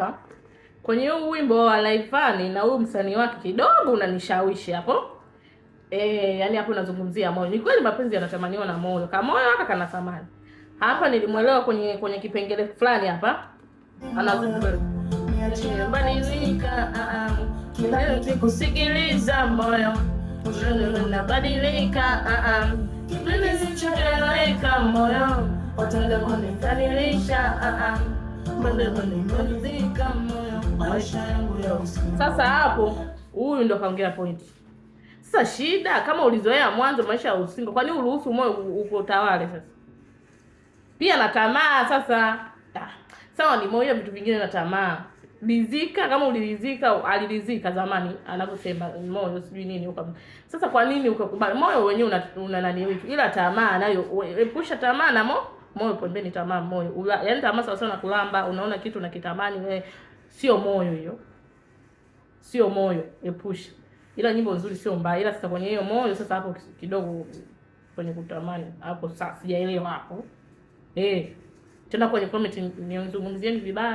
hapa kwenye huu wimbo wa Rayvanny na huyu msanii wake kidogo unanishawishi hapo. Yani hapo nazungumzia moyo. Ni kweli mapenzi yanatamaniwa na moyo. Kama moyo haka kana thamani. Hapa nilimuelewa kwenye kipengele fulani hapa. Anazungumza badilika, kila ukikusikiliza moyo unabadilika, mimi sichoeleka moyo, wataka kunidhalilisha, badilika moyo, maisha yangu ya usiku. Sasa hapo huyu ndo kaongea pointi. Sasa shida kama ulizoea mwanzo maisha ya usingo, kwani uruhusu moyo ukutawale sasa? Pia na tamaa sasa. Sawa ni moyo, vitu vingine na tamaa. Rizika kama ulilizika, alirizika zamani anavyosema moyo sijui nini huko. Sasa kwa nini ukakubali? Moyo wenyewe una nani wetu? Ila tamaa nayo epusha tamaa na moyo pembeni, tamaa moyo. Yaani tamaa sawa sawa na kulamba, unaona kitu na kitamani wewe, sio moyo hiyo. Sio moyo, epusha. Ila nyimbo nzuri sio mbaya, ila sasa kwenye hiyo moyo sasa hapo kidogo kwenye kutamani hapo sasa sijaelewa hapo. Tena kwenye comment nizungumzieni vibaya.